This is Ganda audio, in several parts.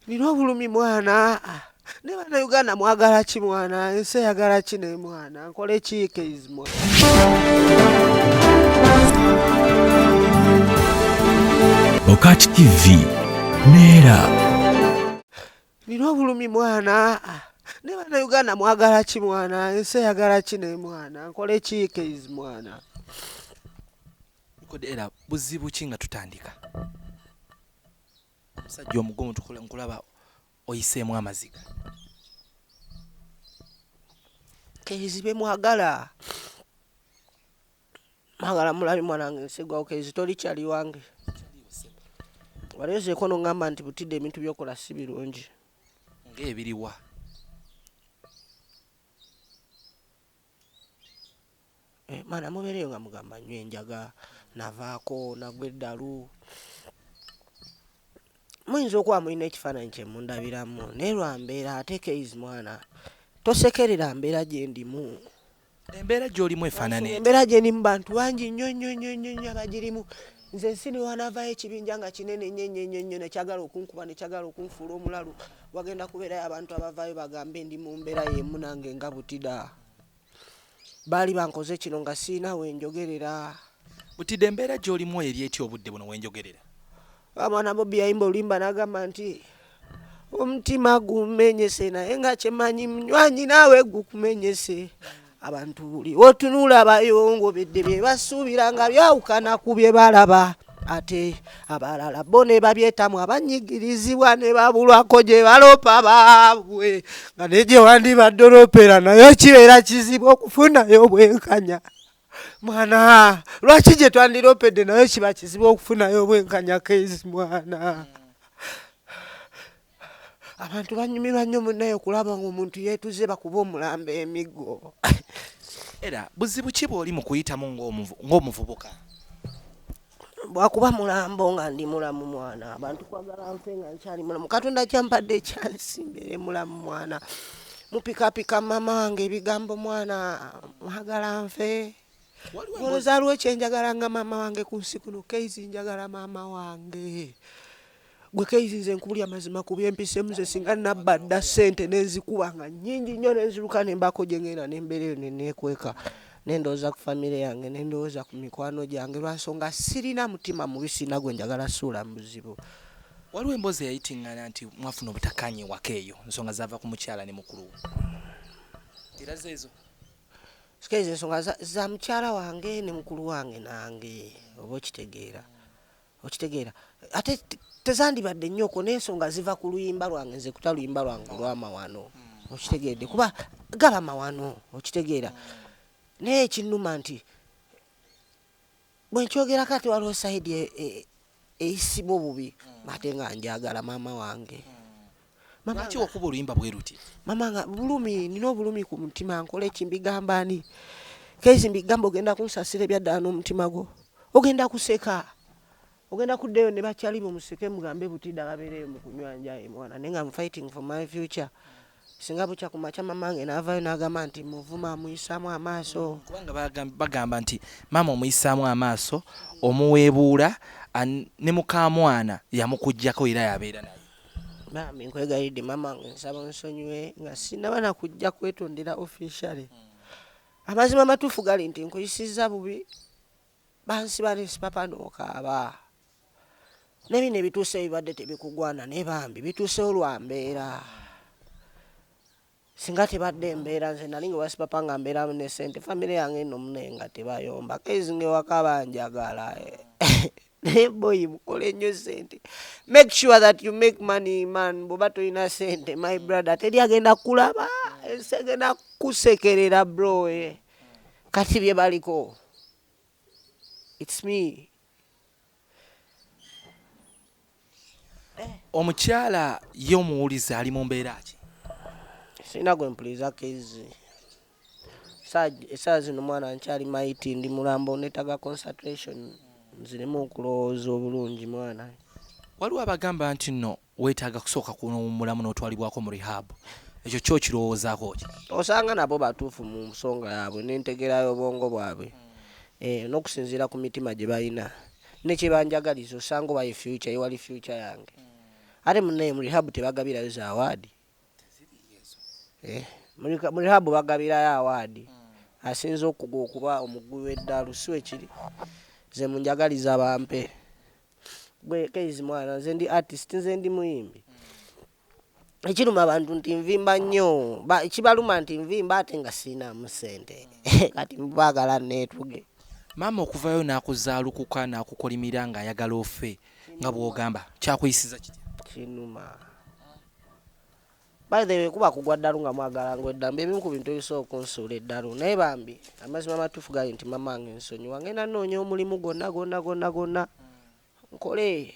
Nina obulumi mwana. Ne bana Uganda mwagala ki mwana? Ensi eyagala ki ne mwana? Nkole ki Keezi mwana? Okati TV Neera. Nina obulumi mwana. Ne bana Uganda mwagala ki mwana? Ensi eyagala ki ne mwana? Nkole ki Keezi mwana? Era buzibu ki nga tutandika? Omusajja omugomu nkulaba oyiseemu amaziga. Keezi be mwagala. Mwagala mulabi mwanange nsigwawo Keezi toli kyali wange. Waleezeeko n'oŋŋamba nti butidde ebintu by'okola si birungi. Ng'ebiriwa? Mwana mubeereyo nga mugamba nnyo enjaga navaako nagwa eddalu. Muyinza okuba mulina ekifaananyi kye mundabiramu naye lwambeera ate Keezi mwana tosekerera mbeera gye ndimu. Embeera gy'olimu efaanana eti? Embeera gye ndimu bantu bangi nnyo nnyo nnyo nnyo nnyo abagirimu. Nze nsini wanavaayo ekibinja nga kinene nnyo nnyo nnyo nnyo nekyagala okunkuba nekyagala okunfuula omulalu. Wagenda kubeerayo abantu abavaayo bagambe ndi mu mbeera y'emu nange nga butida. Baali bankoze kino nga siina wenjogerera. Butidde embeera gy'olimu eri eti obudde buno wenjogerera? Mwana Bobby yayimba olimba n'agamba nti omutima gumenyese naye nga kyemanyi munywanyi naawe gukumenyese. Abantu buli otunula abayongobedde bye basuubira nga byawukana ku bye balaba. Ate abalala bo ne babyetamu abanyigirizibwa ne babulwako gye balopa baabwe. Nga ne gye wandibadde olopera nayo kibeera kizibu okufunayo obwenkanya. Mwana lwaki gye twandiropedde nayo kiba kizibu okufunayo obwenkanya Keezi mwana. Abantu banyumirwa nnyo munnaye okulaba ng'omuntu yeetuze bakuba omulambo emiggo. Era buzibu ki bw'oli mu kuyitamu ng'omuvubuka? Bwakuba mulambo nga ndi mulamu mwana. Abantu kwagala nfe nga nkyali mulamu. Katonda kyampadde ekyansimbire mulamu mwana. Mupikapika mama wange ebigambo mwana. Mwagala nfe. Olowooza lwaki njagala nga maama wange ku nsi kuno? Keezi njagala maama wange. Gwe Keezi nze nkubulya mazima ku byempiseemu ze singa nabba dda ssente n'enzikuba nga nnyingi nnyo n'enziruka ne mbaako gye ngenda n'embeera eyo ne neekweka. Nendowooza ku famire yange nendowooza ku mikwano gyange lwansonga sirina mutima mubi sirina gwe njagala suula mu buzibu. Waliwo emboozi eyayitiŋŋana nti mwafuna obutakkaanya ewaka eyo nsonga zaava ku mukyala ne mukulu we. Era zeezo? Keezi ensonga za mukyala wange ne mukulu wange nange oba okitegeera. Okitegeera ate tezandibadde nnyoko n'ensonga ziva ku luyimba lwange nze kuta luyimba lwange olw'amawano. Okitegeedde kuba gaba mawano okitegeera. Naye ekinnuma nti bwe nkyogera kati waliwo sayidi eyisiba obubi ate nga njagala maama wange. Lwaki okuba oluyimba bwe ruti? Mama nga bulumi nina obulumi ku mutima nkole kimbigamba ani. Keezi mbigamba ogenda kunsasira ebyaddala n'omutima gwo. Ogenda kuseka. Ogenda kuddeyo ne bakyali bomuseke mugambe butidda babeereyo mu kunywa njaye mwana. Naye nga I'm fighting for my future. Singa bukya ku makya mama wange n'avaayo n'agamba nti muvuma amuyisaamu amaaso. Kubanga bagamba nti maama omuyisaamu amaaso omuweebuula ne mukamwana yamukuggyako era yabeera naye. Bambi nkwegayidde mama wange nsaba onsonyiwe nga sinaba na kujja kwetondera officially. Amazima amatuufu gali nti nkuyisizza bubi bansiba n'esipapa n'okaaba. N'ebino ebituuse ebibadde tebikugwana ne bambi bituusewo lwa mbeera. Singa tebadde embeera nze nali nga wasipapa nga mbeeramu ne ssente famire yange nno munaye nga tebayomba. Keezi ng'ewaka banjagala. Naye boyi mukole nnyo ssente. Make sure that you make money man. Bw'oba tolina ssente my brother teri agenda kulaba. Ensi egenda kusekerera bro. Kati bye baliko. It's me. Omukyala ye omuwuliza ali mu mbeera ki? Sina gwe mpuliza Keezi. Essaawa zino mwana nkyali maiti ndi mulambo neetaga concentration nziremu okulowooza obulungi mwana. Waliwo abagamba nti nno weetaaga kusooka kuwummulamu n'otwalibwako mu rehab. Ekyo kyo kirowoozaako ki? Osanga nabo batuufu mu nsonga yaabwe n'entegerayo obwongo bwabwe. N'okusinziira ku mitima gye balina ne kye banjagaliza osanga oba ye future ewali future yange. ate munne mu rehab tebagabirayo za award mu rehab bagabirayo award asinze okuba omugwi w'eddalu siwe kiri ze munjagaliza bampe gwe Kezi mwana nze ndi artist nze ndi muyimbi ekiruma abantu nti nvimba nnyo kibaluma nti nvimba ate nga siinamu ssente kati mubagala neetuge maama okuvayo n'akuzaalukuka n'akukolimira ng'ayagala ofe nga bw'ogamba kyakuyisiza kitya kinuma by the way kuba kugwa ddalu nga mwagala ngo eddambi ebimu ku bintu ebisobola okunsuula eddalu naye bambi amazima amatuufu gali nti mama wange nsonyiwa ngenda noonya omulimu gonna nkole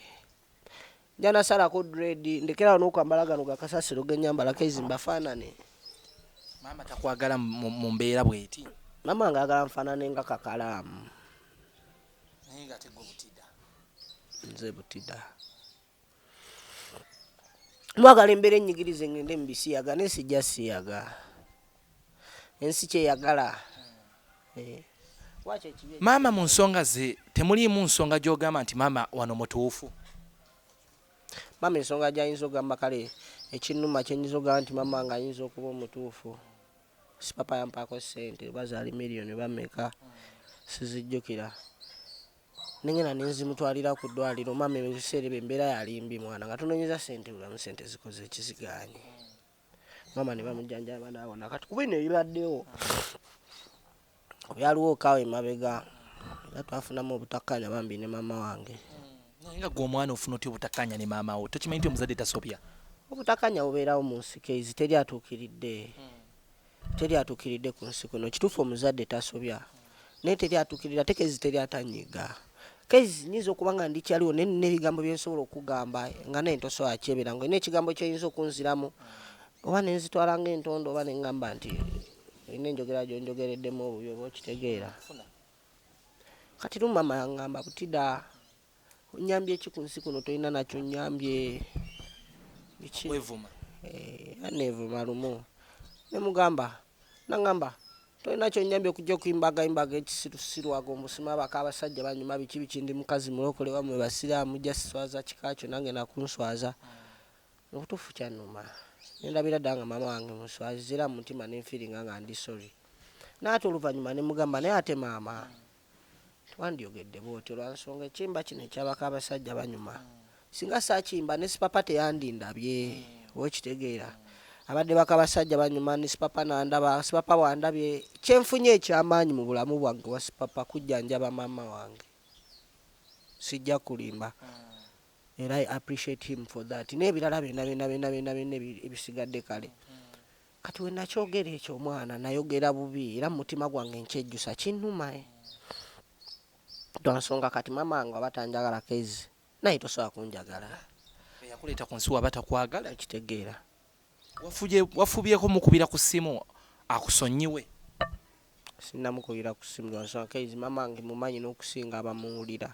nja nasalako dread ndekerawo n'okwambala gano gakasasiro genyambalako ezimbafaanane maama takwagala mu mbeera bw'eti mama wange ayagala nfaanane nga kakalaamu naye nga tegwe butida nze butida mwagala embeera ennyigirize ngende mu bisiyaga naye sijja siyaga ensi kyeyagala maama mu nsonga ze temuliimu nsonga gy'ogamba nti maama wano mutuufu mama ensonga gy'ayinza ogamba kale ekinnuma kyenyinza ogamba nti mama nga ayinza okuba omutuufu si papa yampaako ssente oba zaali miliyoni bameka sizijjukira nengena nenzimutwalira ku ddwaliro mama ebiseera ebyo embeera yalimbi mwana nga tunoonyeza ssente bulamu ssente zikoze ekiziganye mama ne bamujjanjaba naawona kati kuba ino ebibaddewo byaliwo okaawo emabega era twafunamu obutakkanya bambi ne mama wange naye nga gwe omwana ofuna otya obutakkanya ne maama wo tokimanyi nti omuzadde tasobya obutakkanya bubeerawo mu nsi Kezi teryatuukiridde ku nsi kuno kituufu omuzadde tasobya naye teryatuukirira te Kezi teryatanyiga Kezi nyinza okuba nga ndikyaliwo naye nina ebigambo byensobola okugamba nga naye ntosobola kyebera ngo nina ekigambo kyoyinza okunziramu oba nenzitwala ng'entondo oba neŋŋamba nti olina enjogera gyonjogereddemu obubi oba okitegeera kati lumu mama yaŋŋamba butida onyambye eki ku nsi kuno tolina nakyo nnyambye biki aneevuma lumu nemugamba naŋŋamba tolina kyonnyambye okujja okuyimbaga ekisirusirwaga omusima abaka abasajja banyuma biki ndi mukazi mulokole wamwe basiraamu mujja siswaza kikakyo nange nakunswaza obutuufu kyannuma nendabira ddala nga mama wange muswazira mu mutima nenfiringa nga ndi sorry naate oluvannyuma nemugamba naye ate maama twandiyogedde bwotyo lwa nsonga ekimba kino ekyabaka abasajja banyuma singa saakimba ne sipapa teyandindabye okitegeera abadde baka basajja banyuma ne sipapa nandaba sipapa bwandabye kyenfunye ekyamaanyi mu bulamu bwange wa sipapa kujjanjaba maama wange sijja kulimba era I appreciate him for that n'ebirala byonna ebisigadde kale kati we nakyogera ekyo omwana nayogera bubi era mu mutima gwange nkyejjusa kinnuma twansonga kati mama wange aba tanjagala Kezi naye tosobola kunjagala eyakuleeta ku nsi waba takwagala kitegeera wafubyeko mukubira ku ssimu akusonyiwe sinnamukubira ku ssimu lwansonga Kezi mama wange mumanyi n'okusinga abamuwulira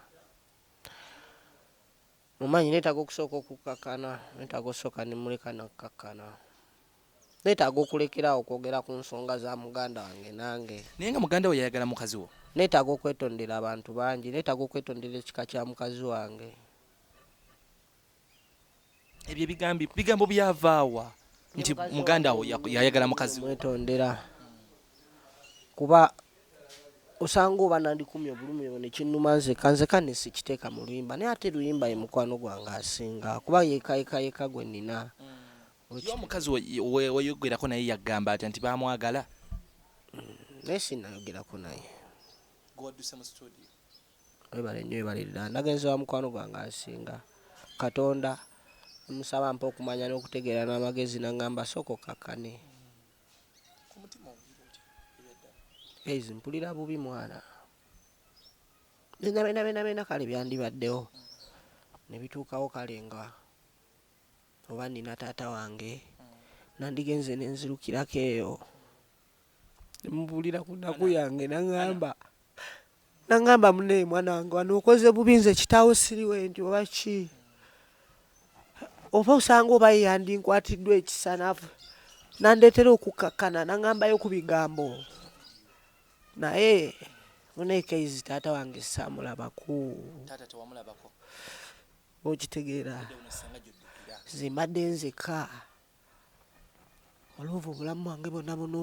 mumanyi neetaaga okusooka okukkakkana neetaaga okusooka nemuleka nakkakkana neetaaga okulekerawo okwogera ku nsonga za muganda wange nange naye nga muganda we yayagala mukazi wo neetaaga okwetondera abantu bangi neetaaga okwetondera ekika kya mukazi wange ebyo bigambo byavaawa nti muganda wo yayagala mukazi wo mwetondera kuba osanga oba nandikumya obulumi bwo nekinnuma nzeka nesikiteeka mu luyimba naye ate luyimba ye mukwano gwange asinga kuba yeka gwe nnina omukazi weyogerako naye yagamba nti bamwagala naye sinayogerako naye gwadduse mu studio webale nnyo webalirira nagenze wa mukwano gwange asinga Katonda musaba mpa okumanya n'okutegeera n'amagezi naŋŋamba sooka okkakkane Kezi mpulira bubi mwana bena kale byandibaddewo ne bituukawo kale nga oba nina taata wange nandigenze nenzirukirako eyo nemubuulira ku nnaku yange naŋŋamba muneye mwana wange wano okoze bubi nze kitaawo siriwe nti oba ki oba osanga oba yeyandinkwatiddwa ekisa nandeetera okukkakkana naŋŋambayo ku bigambo naye muneye Kezi taata wange saamulabako okitegeera zimbadde nzeka olwova obulamu bwange bonna bonna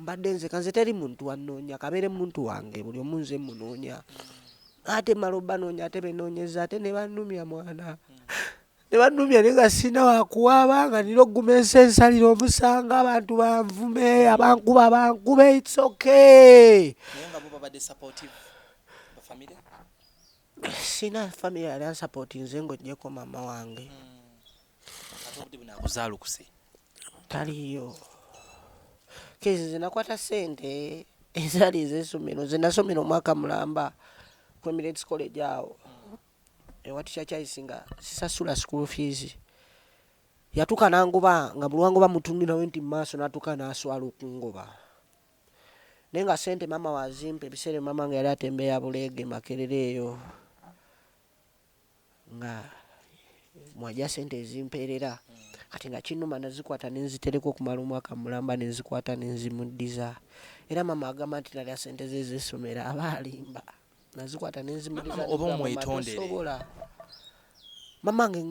mbadde nzeka nze teri muntu wannoonya kabeere muntu wange buli omu nze munoonya ate mala obbanoonya ate benoonyeza ate ne bannumya mwana ne bannumya ne nga sina wakuwaaba nga nina ogguma ensalira omusanga abantu banvume abankuba bankube it's okay naye nga bo babadde supportive bafamire sina family yali ansapoti nze ng'oggyeko mama wange ate obudde bunaakuzaalukuse taliyo kezi nze nakwata ssente ezaali ez'essomero nze nasomera omwaka mulamba ku Emirates College awo ewatisha kyayisinga sisasula school fees yatuuka nangoba nga buli wangoba mutunirawo nti mumaaso natuuka n'aswala okungoba naye nga ssente mama wazimpa ebiseera mama nga yali atembeeya Buleege Makerere eyo nga mwajja ssente ezimpeerera kati nga kinuma nazikwata nenzitereka okumala omwaka mulamba nenzikwata nenzimuddiza era mama agamba nti nalya ssente ze ez'essomero aba alimba nazikwata nenzimuddiza oba omwetondere mama nge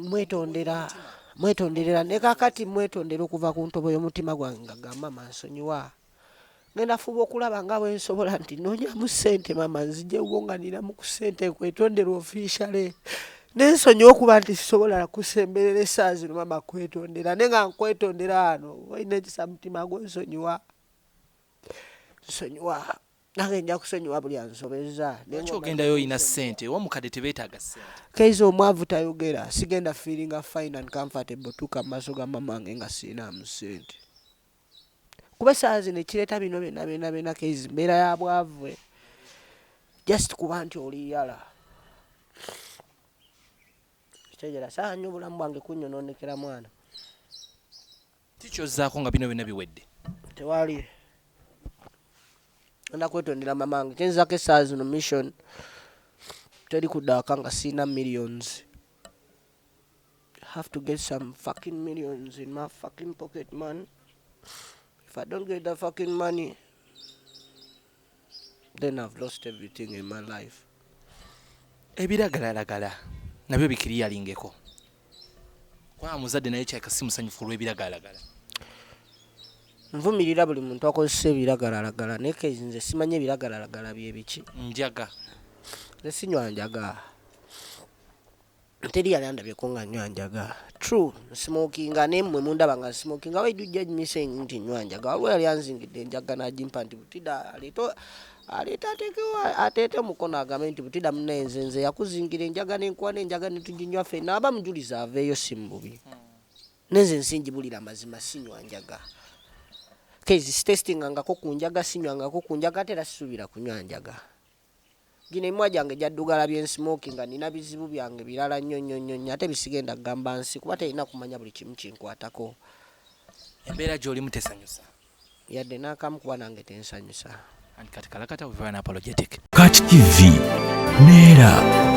mwetonderera ne kakati mwetondera okuva ku ntobo y'omutima gwange nga gamba mansonyiwa ngenda fuba okulaba nga bwe nsobola nti noonyamu ssente mama nzijjewo nga ninamu ku ssente kwetondera ofiishale nensonyiwa okuba nti sisobola kusemberera essaawa zino mama kwetondera naye nga nkwetondera wano olina ekisa mutima gwensonyiwa nsonyiwa nange nja kusonyiwa buli ansobeza lwaki ogendayo olina ssente omukadde tebeetaaga ssente kaiza omwavu tayogera sigenda feelinga fine and comfortable tuuka mu maaso ga mama wange nga siinamu ssente kuba essaawa zino ekireeta bino byonna kaizi mbeera ya bwavu just kuba nti oliyala kitegera saa nnyo obulamu bwange kunnyonoonekera mwana tikyozzaako nga bino byonna biwedde tewali enda kwetondera mama wange kyenzaako essaawa zino mission teri kuddaaka nga siina millions have to get some fucking millions in my fucking pocket man if I don't get the fucking money then I've lost everything in my life ebiragalalagala nabyo bikiriyalingeko kwa muzadde naye kyakasi musanyufu olw'ebiragalalagala nvumirira buli muntu akozesa ebiragalalagala naye kezi nze simanye ebiragalalagala bye biki njaga nze sinywa njaga teri yalandabyeko nga nywa njaga true smokinga nemmwe mundaba nga smokinga waijujja jimise nti nywa njaga waliwo yali anzingidde enjaga n'agimpa nti butida aleeta ateete omukono agambe nti butida munenze nze yakuzingira enjaga n'enkuwa n'enjaga netuginywa ffenna aba mujuliza aveeyo si mububi nenze nsinjibulira mazima sinywa njaga kezi sitestingangako ku njaga sinywangako ku njaga ate era sisuubira kunywa njaga gino emimwa gyange gyaddugala byensmokinga nina bizibu byange birala nnyo ate bisigenda kugamba nsi kuba terina kumanya buli kimu kinkwatako embeera gy'olimu tesanyusa yadde n'akamu kuba nange tensanyusa kati kalakata we very apologetic Kati TV Neera.